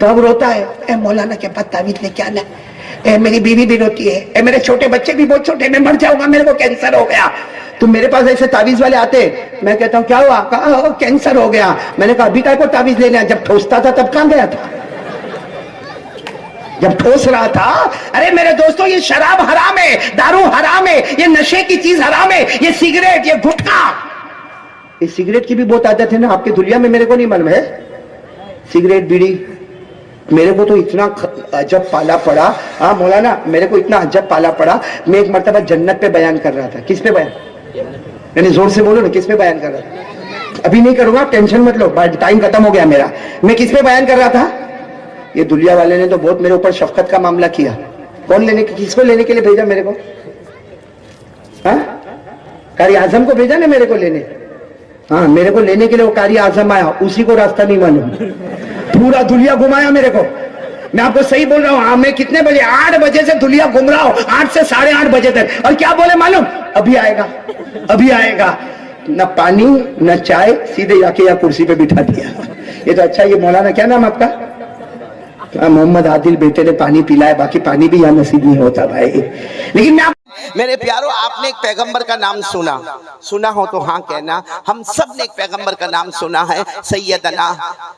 تو اب روتا ہے, اے مولانا کے پاس تعویذ لے کے آنا, اے میری بیوی بھی روتی ہے, اے میرے چھوٹے بچے بھی بہت چھوٹے, میں مر جاؤں گا, میرے کو کینسر ہو گیا. تو میرے پاس ایسے تعویذ والے آتے, میں کہتا ہوں کیا ہوا, کہا کینسر ہو گیا. میں نے کہا ابھی تک کو تعویذ لینا, جب ٹھوستا تھا تب کہاں گیا تھا, جب ٹھوس رہا تھا. ارے میرے دوستوں, یہ شراب حرام ہے, دارو حرام ہے, یہ نشے کی چیز حرام ہے, یہ سگریٹ, یہ گٹکا. اس سگریٹ کی بھی بہت عادت ہے نا آپ کے دنیا میں, میرے کو نہیں معلوم ہے. سگریٹ بیڑی میرے کو تو اتنا عجب پالا پڑا. ہاں مولانا, میرے کو اتنا عجب پالا پڑا. میں ایک مرتبہ جنت پہ بیان کر رہا تھا. کس پہ بیان, یعنی زور سے بولو نا, کس پہ بیان کر رہا تھا؟ ابھی نہیں کروں گا, ٹینشن مت لو, ٹائم ختم ہو گیا میرا. میں کس پہ بیان کر رہا تھا؟ یہ دلیا والے نے تو بہت میرے اوپر شفقت کا معاملہ کیا. کون لینے, کس کو لینے کے لیے بھیجا میرے کو؟ ہاں, قاری اعظم کو بھیجا نا میرے کو لینے. ہاں, میرے کو لینے کے لیے وہ قاری اعظم آیا, اسی کو راستہ نہیں معلوم, پورا دلیا گھمایا میرے کو. میں آپ کو صحیح بول رہا ہوں. ہاں, میں کتنے بجے, 8 بجے سے دلیا گھوم رہا ہوں, 8 سے 8:30 بجے تک. اور کیا بولے معلوم, ابھی آئے گا, ابھی آئے گا. نہ پانی نہ چائے, سیدھے جا کے یا کرسی پہ بٹھا دیا. یہ تو اچھا. یہ مولانا کیا نام آپ کا؟ محمد عادل بیٹے نے پانی پلایا, باقی پانی بھی یہاں نصیب نہیں ہوتا بھائی. لیکن میں میرے پیارو, آپ نے ایک پیغمبر کا نام سنا ہو تو ہاں کہنا. ہم سب نے ایک پیغمبر کا نام سنا ہے, سیدنا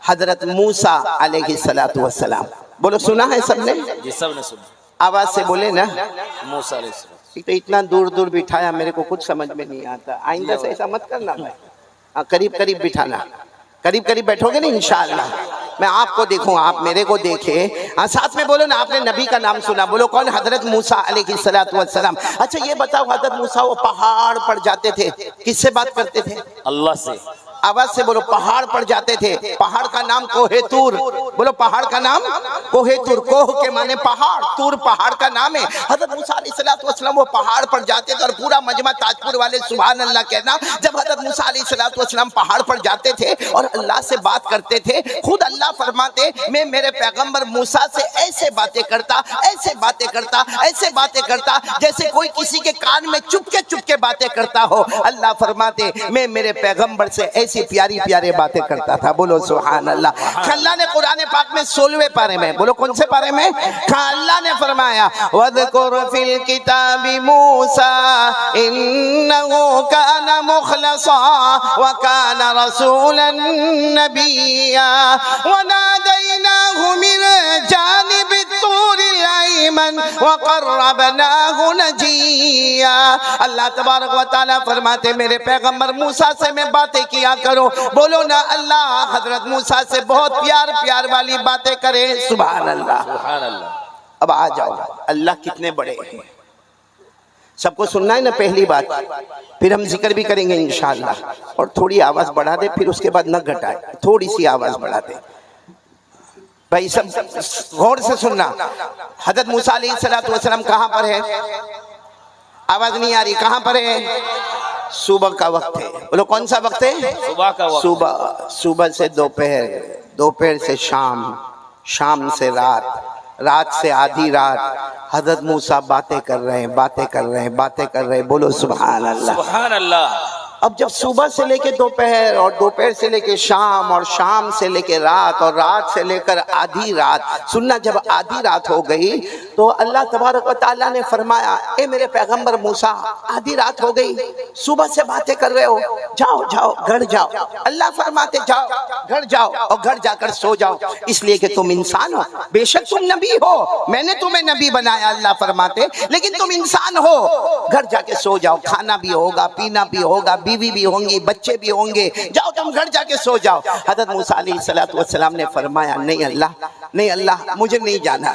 حضرت موسیٰ علیہ السلام. بولو سنا ہے سب نے؟ جی سب نے سنا. آواز سے بولے نا. موسیٰ علیہ السلام. تو اتنا دور دور بٹھایا, میرے کو کچھ سمجھ میں نہیں آتا. آئندہ سے ایسا مت کرنا بھائی, قریب قریب بٹھانا. قریب قریب بیٹھو گے نا انشاءاللہ. میں آپ کو دیکھوں, آپ میرے کو دیکھیں. ساتھ میں بولو نا, آپ نے نبی کا نام سنا. بولو کون؟ حضرت موسیٰ علیہ السلام. اچھا یہ بتاؤ, حضرت موسیٰ وہ پہاڑ پر جاتے تھے, کس سے بات کرتے تھے؟ اللہ سے. آواز سے بولو. پہاڑ پر جاتے تھے. پہاڑ کا نام کوہ طور. بولو پہاڑ کا نام کوہ طور. کوہ کے معنی پہاڑ, طور پہاڑ کا نام ہے. حضرت موسیٰ علیہ السلام وہ پہاڑ پر جاتے تھے, اور پورا مجمع تاجپور والے سبحان اللہ کہنا. جب حضرت موسیٰ علیہ السلام پہاڑ پر جاتے تھے اور اللہ سے بات کرتے تھے, خود اللہ فرماتے میں میرے پیغمبر موسیٰ سے ایسے باتیں کرتا, ایسے باتیں کرتا, ایسے باتیں کرتا جیسے کوئی کسی کے کان میں چپ کے باتیں کرتا ہو. اللہ فرماتے میں میرے پیغمبر سے ایسی پیاری پیارے باتیں کرتا تھا. بولو سبحان اللہ. اللہ نے قرآن پاک میں 16ویں پارے میں, بولو کون سے پارے میں, اللہ نے فرمایا وَاذْكُرْ فِي الْكِتَابِ مُوسَىٰ إِنَّهُ كَانَ مُخْلَصًا وَكَانَ رَسُولًا نَبِيًّا وَنَادَيْنَاهُ مِنْ جَانِبِ الطُّورِ الْأَيْمَنِ وَقَرَّبْنَاهُ نَجِيًّا. اللہ تبارک و تعالیٰ فرماتے میرے پیغمبر موسیٰ سے میں باتیں کیا کرو. بولو نا اللہ حضرت موسیٰ سے بہت پیار والی باتیں کرے. سبحان اللہ. سبحان اللہ. اب آ جاؤ, اللہ کتنے بڑے ہیں. سب کو سننا ہے نا پہلی بات, پھر ہم ذکر بھی کریں گے انشاءاللہ. اور تھوڑی آواز بڑھا دے, پھر اس کے بعد نہ گھٹائے, تھوڑی سی آواز بڑھا دے بھائی. سب غور سے سننا. حضرت موسیٰ علیہ السلام کہاں پر ہے؟ آواز نہیں آ رہی, کہاں پر ہے؟ صبح کا وقت ہے. بولو کون سا وقت ہے؟ صبح کا وقت. صبح سے دوپہر, دوپہر سے شام, شام سے رات, رات سے آدھی رات. حضرت موسیٰ باتیں کر رہے ہیں. بولو سبحان اللہ. سبحان اللہ. اب جب صبح سے لے کے دوپہر, اور دوپہر سے لے کے شام, اور شام سے لے کے رات, اور رات سے لے کر آدھی رات. سننا, جب آدھی رات ہو گئی تو اللہ تبارک و تعالیٰ نے فرمایا اے میرے پیغمبر موسیٰ, آدھی رات ہو گئی, صبح سے باتیں کر رہے ہو, جاؤ گھر جاؤ. اللہ فرماتے جاؤ گھر جاؤ, اور گھر جا کر سو جاؤ, اس لیے کہ تم انسان ہو. بے شک تم نبی ہو, میں نے تمہیں نبی بنایا اللہ فرماتے, لیکن تم انسان ہو. گھر جا کے سو جاؤ, کھانا بھی ہوگا, پینا بھی ہوگا, بیوی بھی ہوں گی, بچے بھی ہوں گے, جاؤ تم گھر جا کے سو جاؤ. حضرت موسیٰ علیہ السلام نے فرمایا نہیں اللہ مجھے نہیں جانا.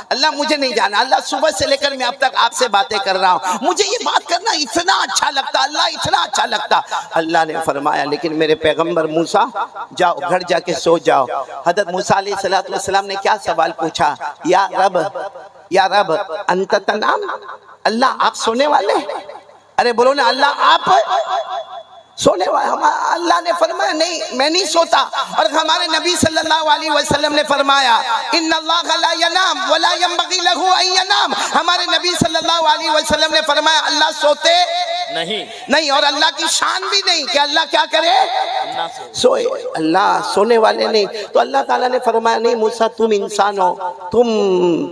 اللہ مجھے نہیں جانا. اللہ صبح سے لے کر میں اب تک آپ سے باتیں کر رہا ہوں, مجھے یہ بات کرنا اتنا اچھا لگتا, اللہ اتنا اچھا لگتا. اللہ نے فرمایا لیکن میرے پیغمبر موسیٰ جاؤ گھر جا کے سو جاؤ. حضرت موسیٰ علیہ السلام نے کیا سوال پوچھا؟ یا رب انت تنام, اللہ آپ سونے والے؟ ارے بولو نا, اللہ آپ سونے والا اللہ نے فرمایا نہیں میں نہیں سوتا. اور ہمارے نبی صلی اللہ علیہ وسلم نے فرمایا ان اللہ لا ینام ولا ينبغي له ان ینام. ہمارے نبی صلی اللہ علیہ وسلم نے فرمایا اللہ سوتے نہیں اور اللہ کی شان بھی نہیں کہ اللہ کیا کرے سوئے. اللہ سونے والے نہیں. تو اللہ تعالیٰ نے فرمایا نہیں موسیٰ تم انسان ہو, تم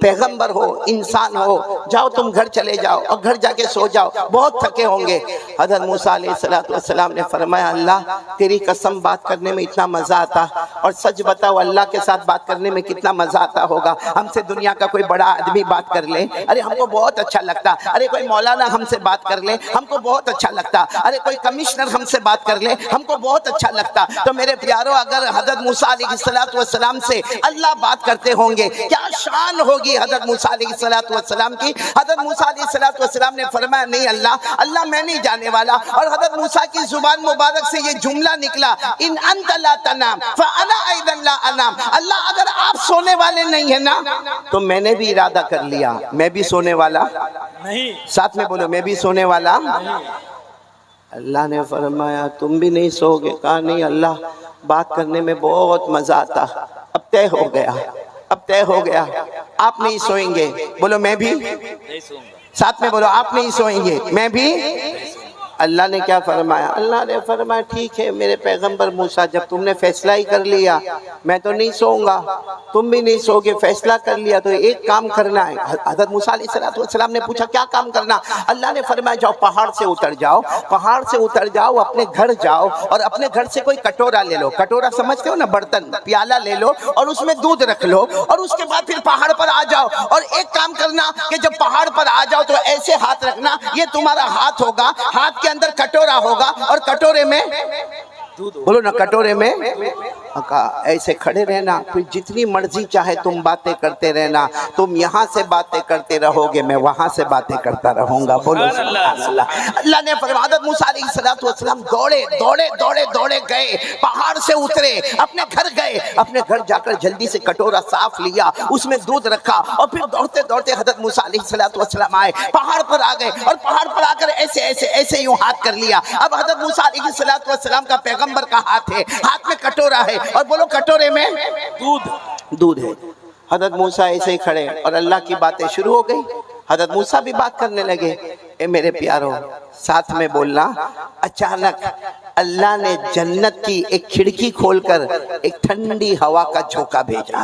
پیغمبر ہو, انسان ہو, جاؤ تم گھر چلے جاؤ اور گھر جا کے سو جاؤ, بہت تھکے ہوں گے. حضرت موسیٰ علیہ السلام نے فرمایا اللہ تیری قسم بات کرنے میں اتنا مزہ آتا, اور سچ بتاؤ اللہ کے ساتھ بات کرنے میں کتنا مزہ آتا ہوگا. ہم سے دنیا کا کوئی بڑا آدمی بات کر لے ارے ہم کو بہت اچھا لگتا, ارے کوئی مولانا ہم سے بات کر لے ہم کو بہت اچھا لگتا, ارے کوئی کمشنر ہم سے بات کر لے ہم کو بہت اچھا لگتا. تو میرے پیارو اگر حضرت موسیٰ علیہ السلام سے اللہ بات کرتے ہوں گے کیا شان ہوگی حضرت موسیٰ علیہ السلام کی. حضرت موسیٰ علیہ السلام نے فرمایا نہیں اللہ میں نہیں جانے والا. اور حضرت موسیٰ کی زبان مبارک سے یہ جملہ نکلا ان انت لا تنام فانا ایضا لا انام. اللہ اگر آپ سونے والے نہیں ہیں نا تو میں نے بھی ارادہ کر لیا میں بھی سونے والا نہیں. ساتھ میں بولو میں بھی سونے والا نہیں. اللہ نے فرمایا تم بھی نہیں سو گے. کہا نہیں اللہ بات کرنے میں بہت مزہ آتا. اب طے ہو گیا, اب طے ہو گیا آپ نہیں سوئیں گے. بولو میں بھی, ساتھ میں بولو آپ نہیں سوئیں گے میں بھی. اللہ نے کیا فرمایا؟ اللہ نے فرمایا ٹھیک ہے میرے پیغمبر موسیٰ جب تم نے فیصلہ ہی کر لیا میں تو نہیں سوؤں گا, تم بھی نہیں سو گے, فیصلہ کر لیا تو ایک کام کرنا ہے. حضرت موسیٰ علیہ السلام نے پوچھا کیا کام کرنا؟ اللہ نے فرمایا جاؤ پہاڑ سے اتر جاؤ, پہاڑ سے اتر جاؤ, اپنے گھر جاؤ اور اپنے گھر سے کوئی کٹورا لے لو. کٹورا سمجھتے ہو نا, برتن, پیالہ لے لو اور اس میں دودھ رکھ لو, اور اس کے بعد پھر پہاڑ پر آ جاؤ. اور ایک کام کرنا کہ جب پہاڑ پر آ جاؤ تو ایسے ہاتھ رکھنا, یہ تمہارا ہاتھ ہوگا, ہاتھ کے اندر کٹورا ہوگا اور کٹورے میں بولو نا کٹورے میں ایسے کھڑے رہنا. پھر جتنی مرضی چاہے تم باتیں کرتے رہنا, تم یہاں سے باتیں کرتے رہو گے میں وہاں سے باتیں کرتا رہوں گا. بولو سبحان اللہ. اللہ نے فرمایا حضرت موسیٰ علیہ السلام دوڑے گئے, پہاڑ سے اترے, اپنے گھر گئے, اپنے گھر جا کر جلدی سے کٹورا صاف لیا, اس میں دودھ رکھا اور پھر دوڑتے حضرت موسیٰ علیہ السلام آئے, پہاڑ پر آ گئے اور پہاڑ پر آ کر ایسے یوں ہاتھ کر لیا. اب حضرت موسیٰ علیہ السلام کا پیغمبر کا ہاتھ ہے, ہاتھ میں کٹورا ہے اور بولو کٹورے میں دودھ ہے. حضرت موسیٰ ایسے ہی کھڑے اور اللہ کی باتیں شروع ہو گئی. حضرت موسیٰ بھی بات کرنے لگے. اے میرے پیارو ساتھ میں بولنا, اچانک اللہ نے جنت کی ایک کھڑکی کھول کر ایک ٹھنڈی ہوا کا جھونکا بھیجا.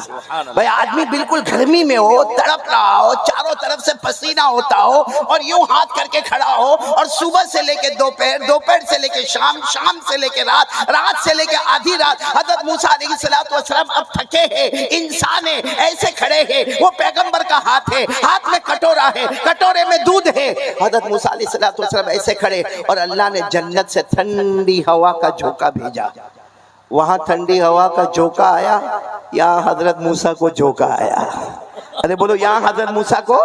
بھائی آدمی بالکل گرمی میں ہو, تڑپ رہا ہو, چاروں طرف سے پسینہ ہوتا ہو اور یوں ہاتھ کر کے کھڑا ہو, اور صبح سے لے کے دوپہر, دوپہر سے لے کے شام, شام سے لے کے رات, رات سے لے کے آدھی رات. حضرت موسیٰ علیہ السلام اب تھکے ہیں, انسان ہیں, ایسے کھڑے ہیں, وہ پیغمبر کا ہاتھ ہے, ہاتھ میں کٹورا ہے, کٹورے میں دودھ ہے. حضرت موسیٰ علیہ السلام ایسے کھڑے اور اللہ نے جنت سے ٹھنڈی ہوا کا جھونکا بھیجا. وہاں ٹھنڈی ہوا کا جھونکا آیا, یہاں حضرت موسیٰ کو جھونکا آیا. ارے بولو یہاں حضرت موسیٰ کو.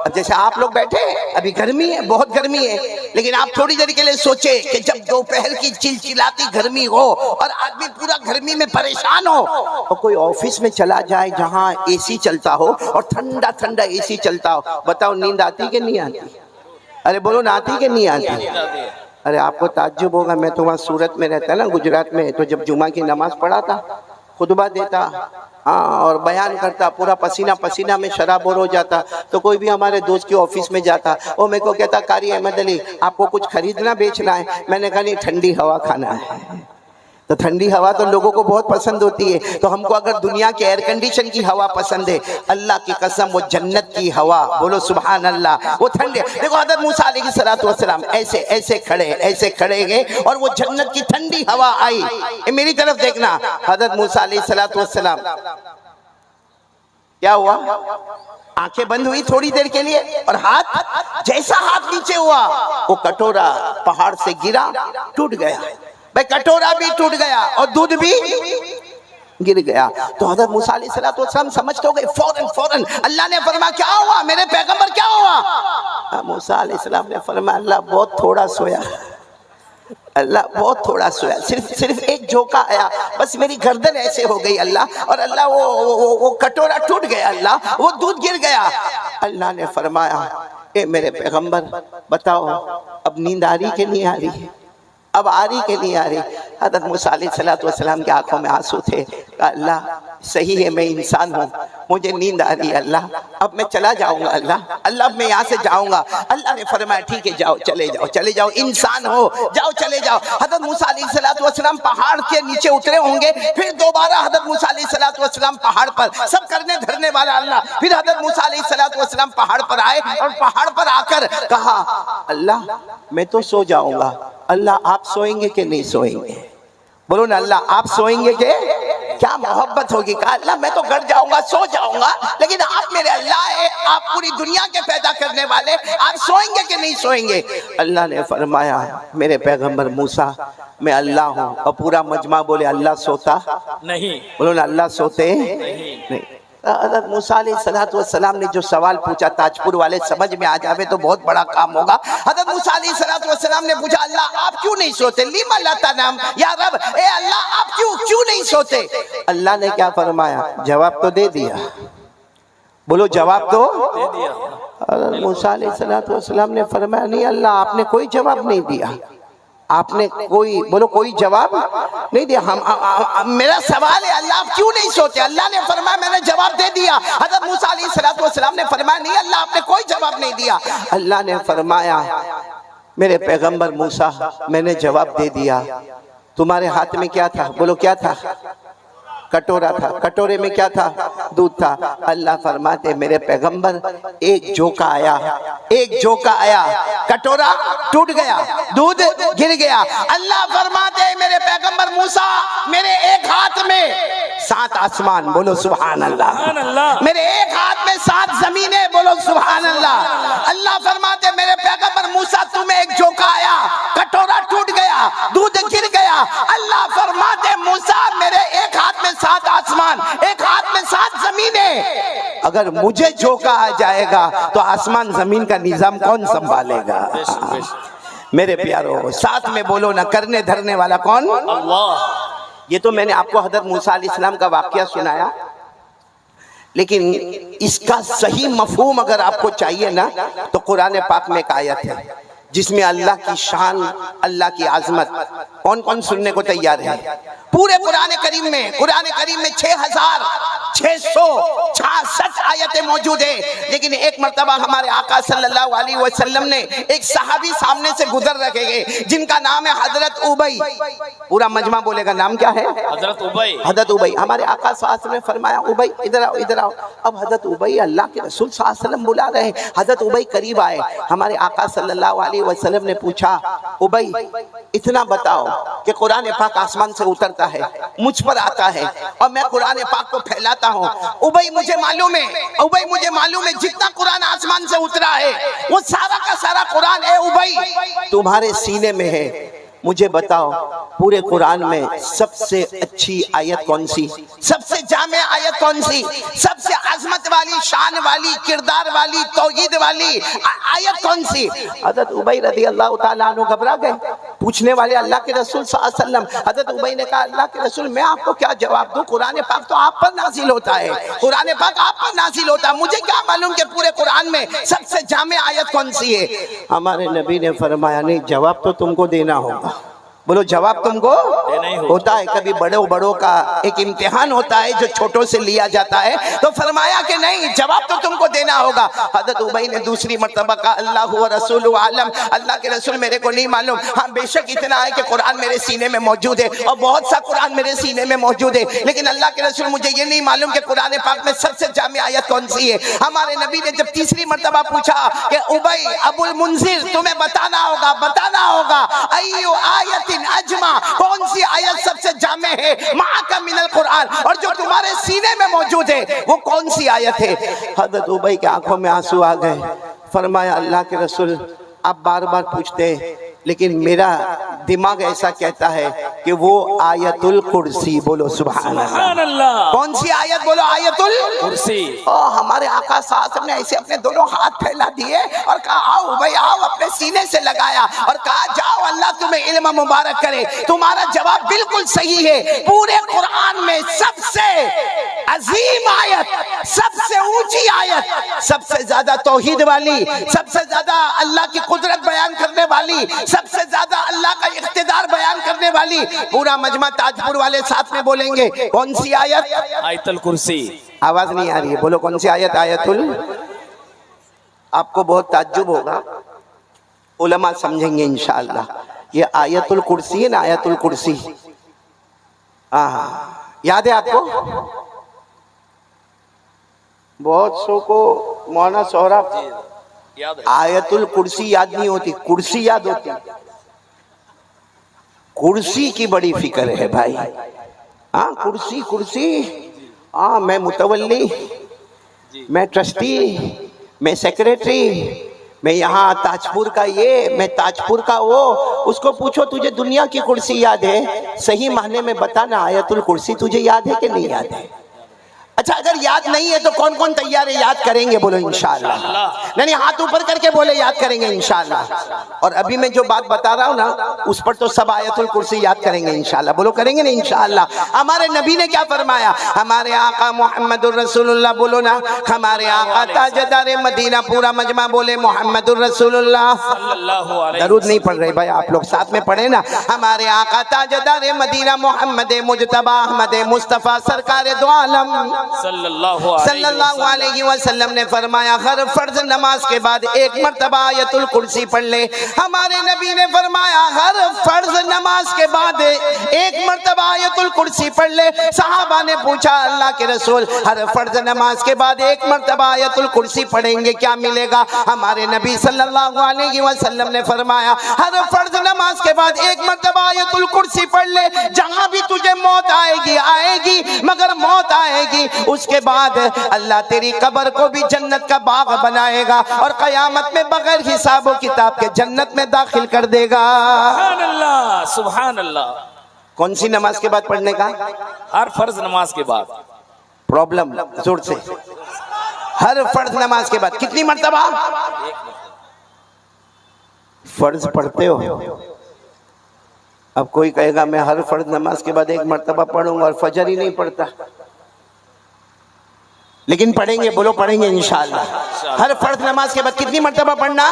اب جیسے آپ لوگ بیٹھے ابھی گرمی ہے, بہت گرمی ہے, لیکن آپ تھوڑی دیر کے لیے سوچے کہ جب دوپہر کی چلچلاتی گرمی ہو اور آدمی پورا گرمی میں پریشان ہو, اور کوئی آفس میں چلا جائے جہاں اے سی چلتا ہو اور ٹھنڈا ٹھنڈا اے سی چلتا ہو, بتاؤ نیند آتی کہ نہیں آتی؟ ارے بولو نہ آتی کہ نہیں آتی؟ ارے آپ کو تعجب ہوگا, میں تو وہاں سورت میں رہتا نا, گجرات میں, تو جب جمعہ کی نماز پڑھاتا, خطبہ دیتا اور بیان کرتا, پورا پسینہ پسینہ میں شرابور ہو جاتا, تو کوئی بھی ہمارے دوست کے آفس میں جاتا, وہ میرے کو کہتا قاری احمد علی آپ کو کچھ خریدنا بیچنا ہے؟ میں نے کہا نہیں ٹھنڈی ہوا کھانا ہے. تو ٹھنڈی ہوا تو لوگوں کو بہت پسند ہوتی ہے, تو ہم کو اگر دنیا کے ایئر کنڈیشن کی ہوا پسند ہے, اللہ کی قسم وہ جنت کی ہوا, بولو سبحان اللہ, وہ ٹھنڈے. دیکھو حضرت موسیٰ علیہ السلام ایسے کھڑے گئے اور وہ جنت کی ٹھنڈی ہوا آئی. میری طرف دیکھنا, حضرت موسیٰ علیہ السلام کیا ہوا, آنکھیں بند ہوئی تھوڑی دیر کے لیے, اور ہاتھ, جیسا ہاتھ نیچے ہوا وہ کٹورا پہاڑ سے گرا, ٹوٹ گیا. بھئی کٹورا بھی ٹوٹ گیا اور دودھ بھی گر گیا. تو حضرت موسیٰ علیہ السلام سمجھتے ہو گئے, فوراً اللہ نے فرمایا کیا ہوا میرے پیغمبر, کیا ہوا؟ موسیٰ علیہ السلام نے فرمایا اللہ بہت تھوڑا سویا, اللہ بہت تھوڑا سویا, صرف ایک جھونکا آیا, بس میری گردن ایسے ہو گئی اللہ, اور اللہ وہ کٹورا ٹوٹ گیا, اللہ وہ دودھ گر گیا. اللہ نے فرمایا اے میرے پیغمبر بتاؤ اب نیند آ رہی کہ نہیں آ رہی؟ اب آ رہی کہ نہیں آ رہی؟ حضرت موسیٰ علیہ السلام کی آنکھوں میں آنسو تھے. کہا اللہ صحیح ہے میں انسان ہوں, مجھے نیند آ رہی ہے اللہ, اب میں چلا جاؤں گا اللہ اب میں یہاں سے جاؤں گا. اللہ نے فرمایا ٹھیک ہے جاؤ, چلے جاؤ, انسان ہو, جاؤ چلے جاؤ. حضرت موسیٰ علیہ السلام پہاڑ کے نیچے اترے ہوں گے, پھر دوبارہ حضرت موسیٰ علیہ السلام پہاڑ پر, سب کرنے دھرنے والا اللہ. پھر حضرت موسیٰ علیہ السلام پہاڑ پر آئے اور پہاڑ پر آ کر کہا اللہ میں تو سو جاؤں گا, اللہ آپ سوئیں گے کہ نہیں سوئیں گے؟ بولو نا اللہ آپ سوئیں گے کہ؟ کیا محبت ہوگی. کہا اللہ میں تو گھر جاؤں گا, سو جاؤں گا, لیکن آپ میرے اللہ ہے, آپ پوری دنیا کے پیدا کرنے والے, آپ سوئیں گے کہ نہیں سوئیں گے؟ اللہ نے فرمایا میرے پیغمبر موسیٰ میں اللہ ہوں. اور پورا مجمع بولے اللہ سوتا نہیں. بولو نا اللہ سوتے نہیں. حضرت موسیٰ علیہ السلام نے جو سوال پوچھا تاجپور والے سمجھ میں آ جاوے تو بہت بڑا کام ہوگا. حضرت موسیٰ علیہ السلام نے پوچھا اللہ آپ کیوں نہیں سوتے؟ لیما لا تنام, یا رب اے اللہ آپ کیوں نہیں سوتے؟ اللہ نے کیا فرمایا؟ جواب تو دے دیا. بولو جواب تو دے دیا. حضرت موسیٰ علیہ السلام نے فرمایا نہیں اللہ آپ نے کوئی جواب نہیں دیا, آپ نے کوئی جواب نہیں دیا. میرا سوال ہے اللہ آپ کیوں نہیں سوتے؟ اللہ نے فرمایا میں نے جواب دے دیا. حضرت موسیٰ علیہ السلام نے فرمایا نہیں اللہ آپ نے کوئی جواب نہیں دیا. اللہ نے فرمایا میرے پیغمبر موسیٰ میں نے جواب دے دیا. تمہارے ہاتھ میں کیا تھا؟ بولو کیا تھا؟ کٹورا تھا. کٹورے میں کیا تھا؟ دودھ تھا. اللہ فرماتے میرے پیغمبر ایک جھونکا آیا, کٹورا ٹوٹ گیا, دودھ گر گیا. اللہ فرماتے میرے پیغمبر موسیٰ میرے ایک ہاتھ میں 7 آسمان, بولو سبحان اللہ, میرے ایک ہاتھ میں 7 زمینیں, بولو سبحان اللہ. اللہ فرماتے میرے پیغمبر موسیٰ تمہیں ایک جھونکا آیا, کٹورا ٹوٹ گیا, دودھ گر گیا. اللہ فرماتے موسیٰ میرے ایک ہاتھ میں 7 آسمان, ایک ہاتھ میں 7 زمینیں. اگر مجھے جھونکا آ جائے گا تو آسمان زمین کا نظام کون سنبھالے گا؟ میرے پیارو ساتھ میں بولو نا کرنے دھرنے والا کون؟ اللہ. یہ تو میں نے آپ کو حضرت موسیٰ علیہ السلام کا واقعہ سنایا, لیکن اس کا صحیح مفہوم اگر آپ کو چاہیے نا تو قرآن پاک میں ایک آیت ہے جس میں اللہ کی شان, اللہ کی عظمت کون سننے کو تیار ہے؟ پورے قرآن کریم میں 6666 آیتیں موجود ہیں. لیکن ایک مرتبہ ہمارے آقا صلی اللہ علیہ وسلم نے ایک صحابی سامنے سے گزر رکھے گئے جن کا نام ہے حضرت ابی. پورا مجمع بولے گا نام کیا ہے؟ حضرت ابی. ہمارے آقا صلی اللہ علیہ وسلم نے فرمایا ابی ادھر آؤ. اب حضرت ابی اللہ کے رسول صلی اللہ علیہ وسلم بلا رہے ہیں. حضرت ابی قریب آئے. ہمارے آقا صلی اللہ علیہ وسلم نے پوچھا ابی اتنا بتاؤ کہ قرآن پاک آسمان سے اترتا ہے, مجھ پر آتا ہے اور میں قرآن پاک کو پھیلاتا ہوں. ابی مجھے معلوم ہے جتنا قرآن آسمان سے اترا ہے وہ سارا کا سارا قرآن ہے ابی تمہارے سینے میں ہے. مجھے بتاؤ پورے قرآن میں سب سے اچھی آیت کون سی, سب سے جامع آیت کون سی, سب سے عظمت والی, شان والی, کردار والی, توحید والی آیت کون سی؟ حضرت ابی رضی اللہ تعالیٰ عنہ گھبرا گئے. پوچھنے والے اللہ کے رسول صلی اللہ علیہ وسلم. حضرت ابی نے کہا اللہ کے رسول میں آپ کو کیا جواب دوں, قرآن پاک تو آپ پر نازل ہوتا ہے, مجھے کیا معلوم کہ پورے قرآن میں سب سے جامع آیت کون سی ہے؟ ہمارے نبی نے فرمایا نہیں جواب تو تم کو دینا ہوگا. بولو جواب تم کو ہوتا ہے. کبھی بڑوں کا ایک امتحان ہوتا ہے جو چھوٹوں سے لیا جاتا ہے, تو فرمایا کہ نہیں جواب تو تم کو دینا ہوگا. حضرت ابی نے دوسری مرتبہ کہا اللہ و رسول عالم, اللہ کے رسول میرے کو نہیں معلوم. ہاں بے شک اتنا ہے کہ قرآن میرے سینے میں موجود ہے اور بہت سا قرآن میرے سینے میں موجود ہے, لیکن اللہ کے رسول مجھے یہ نہیں معلوم کہ قرآن پاک میں سب سے جامع آیت کون سی ہے. ہمارے نبی نے جب تیسری مرتبہ پوچھا کہ ابی ابو المنذر تمہیں بتانا ہوگا ایو آیت اجمع, کون سی آیت سب سے جامع ہے معاک من القرآن, اور جو تمہارے سینے میں موجود ہے وہ کون سی آیت ہے؟ حضرت ابی کے آنکھوں میں آنسو آ گئے. فرمایا اللہ کے رسول آپ بار بار پوچھتے ہیں لیکن میرا دماغ ایسا کہتا ہے کہ وہ آیت الکرسی. بولو سبحان اللہ. کون سی آیت؟ بولو آیت الکرسی. ہمارے آقا صلی اللہ علیہ وسلم نے ایسے اپنے دونوں ہاتھ پھیلا دیے اور کہا آؤ بھائی آؤ, اپنے سینے سے لگایا اور کہا جاؤ اللہ تمہیں علم مبارک کرے. تمہارا جواب بالکل صحیح ہے. پورے قرآن میں سب سے عظیم آیت, سب سے اونچی آیت, سب سے زیادہ توحید والی، سب سے زیادہ اللہ کی قدرت بیان کرنے والی، سب سے زیادہ اللہ کا اقتدار بیان کرنے والی، پورا مجمع تاج پور والے ساتھ میں بولیں گے کون سی آیت؟ آیت الکرسی. آواز نہیں آ رہی ہے، بولو کون سی آیت؟ آپ کو بہت تعجب ہوگا، علماء سمجھیں گے انشاءاللہ. یہ آیت الکرسی ہے نا، آیت الکرسی، ہاں یاد ہے آپ کو؟ بہت سو کو مولانا سہراب یاد ہے. آیت الکرسی یاد نہیں ہوتی، کرسی یاد ہوتی. کرسی کی بڑی فکر ہے بھائی. ہاں کرسی، ہاں میں متولی، میں ٹرسٹی، میں سیکریٹری، میں یہاں تاج پور کا یہ، میں تاج پور کا وہ. اس کو پوچھو تجھے دنیا کی کرسی یاد ہے؟ صحیح معنی میں بتانا آیت الکرسی تجھے یاد ہے کہ نہیں یاد ہے؟ اچھا اگر یاد نہیں ہے تو کون کون تیار ہے یاد کریں گے؟ بولو انشاءاللہ. نہیں ہاتھ اوپر کر کے بولے یاد کریں گے انشاءاللہ. اور ابھی میں جو بات بتا رہا ہوں نا اس پر تو سب آیت الکرسی یاد کریں گے انشاءاللہ. بولو کریں گے نا انشاءاللہ. ہمارے نبی نے کیا فرمایا؟ ہمارے آقا محمد الرسول اللہ، بولو نا، ہمارے آقا تاجدار مدینہ، پورا مجمع بولے محمد الرسول اللہ. صلی اللہ علیہ درود نہیں پڑھ رہے بھائی، آپ لوگ ساتھ میں پڑھیں نا. ہمارے آقا تاجدار مدینہ محمد مجتبی احمد مصطفیٰ سرکار دو عالم صلی اللہ علیہ وسلم نے فرمایا ہر فرض نماز کے بعد ایک مرتبہ آیت الکرسی پڑھ لے. ہمارے نبی نے فرمایا ہر فرض نماز کے بعد ایک مرتبہ آیت الکرسی پڑھ لے. صحابہ نے پوچھا اللہ کے رسول ہر فرض نماز کے بعد ایک مرتبہ آیت الکرسی پڑھیں گے کیا ملے گا؟ ہمارے نبی صلی اللہ علیہ وسلم نے فرمایا ہر فرض نماز کے بعد ایک مرتبہ آیت الکرسی پڑھ لے. جہاں بھی تجھے موت آئے گی مگر موت آئے گی اس کے بعد اللہ تیری قبر کو بھی جنت کا باغ بنائے گا اور قیامت میں بغیر حساب و کتاب کے جنت میں داخل کر دے گا. سبحان اللہ، سبحان اللہ. کون سی نماز کے بعد پڑھنے کا؟ ہر فرض نماز کے بعد. پرابلم زور سے، ہر فرض نماز کے بعد کتنی مرتبہ فرض پڑھتے ہو؟ اب کوئی کہے گا میں ہر فرض نماز کے بعد ایک مرتبہ پڑھوں گا اور فجر ہی نہیں پڑھتا. لیکن پڑھیں گے، بولو پڑھیں گے انشاءاللہ. ہر فرض نماز کے بعد کتنی مرتبہ پڑھنا؟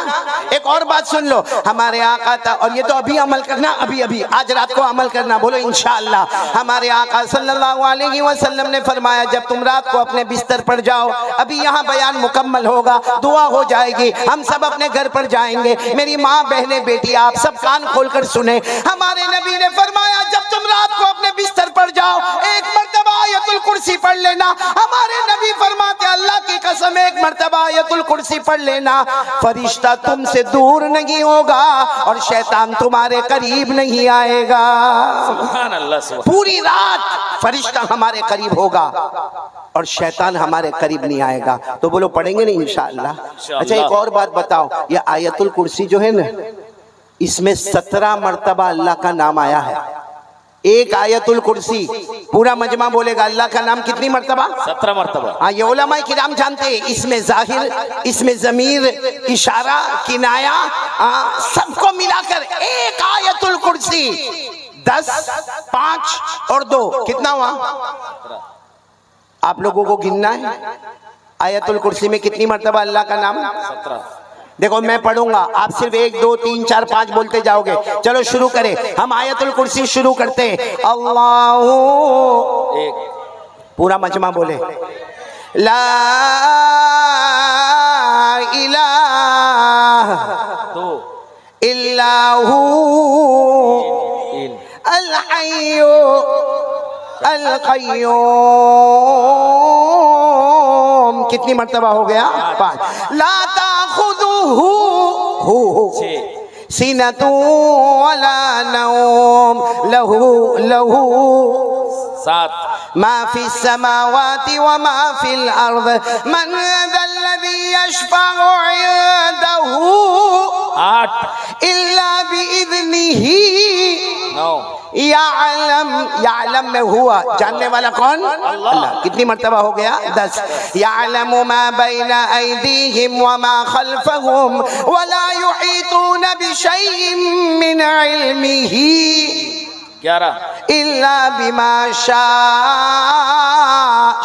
ایک اور بات سن لو، ہمارے آقا تھا، اور یہ تو ابھی عمل کرنا، ابھی آج رات کو عمل کرنا، بولو انشاءاللہ. ہمارے آقا صلی اللہ علیہ وسلم نے فرمایا جب تم رات کو اپنے بستر پر جاؤ، ابھی یہاں بیان مکمل ہوگا، دعا ہو جائے گی، ہم سب اپنے گھر پر جائیں گے. میری ماں، بہنیں، بیٹی، آپ سب کان کھول کر سنیں. ہمارے نبی نے فرمایا جب تم رات کو اپنے بستر پر جاؤ ایک مرتبہ آیت الکرسی پڑھ لینا. ہمارے نبی فرماتے اللہ کی قسم ایک مرتبہ آیت الکرسی پڑھ لینا، فرشتہ تم سے دور نہیں ہوگا اور شیطان تمہارے قریب نہیں آئے گا. سبحان اللہ، سبحان. پوری رات فرشتہ ہمارے قریب ہوگا اور شیطان ہمارے قریب نہیں آئے گا. تو بولو پڑھیں گے نا انشاءاللہ. اچھا ایک اور بات بتاؤ، یہ آیت الکرسی جو ہے نا اس میں 17 مرتبہ اللہ کا نام آیا ہے. ایک آیت الکرسی پورا مجمع بولے گا اللہ کا نام کتنی مرتبہ؟ 17 مرتبہ. ہاں یہ علماء کرام جانتے ہیں، اس میں ظاہر، اس میں ضمیر، اشارہ، کنایا، سب کو ملا کر ایک آیت الکرسی 10، 5 اور 2 کتنا ہوا؟ آپ لوگوں کو گننا ہے آیت الکرسی میں کتنی مرتبہ اللہ کا نام؟ 17. دیکھو میں پڑھوں گا، آپ صرف 1 2 3 4 5 بولتے جاؤ گے. چلو شروع کریں، ہم آیت الکرسی شروع کرتے ہیں. اللہ، ایک. پورا مجمع بولے لا الہ 2. الا ہو 3. الحی القیوم. کتنی مرتبہ ہو گیا؟ 5. لا تاخذہ 6. سنۃ ولا نوم لہ 7. ما فی السماوات وما فی الارض من ذا الذی یشفع عنده 8. الا باذنہ 9. یعلم میں ہوا جاننے والا کون؟ اللہ. کتنی مرتبہ ہو گیا؟ 10. یعلم ما بین ایدیہم وما خلفہم ولا یحیطون بشیء من علمہ 11. الا بما شاء.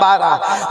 12।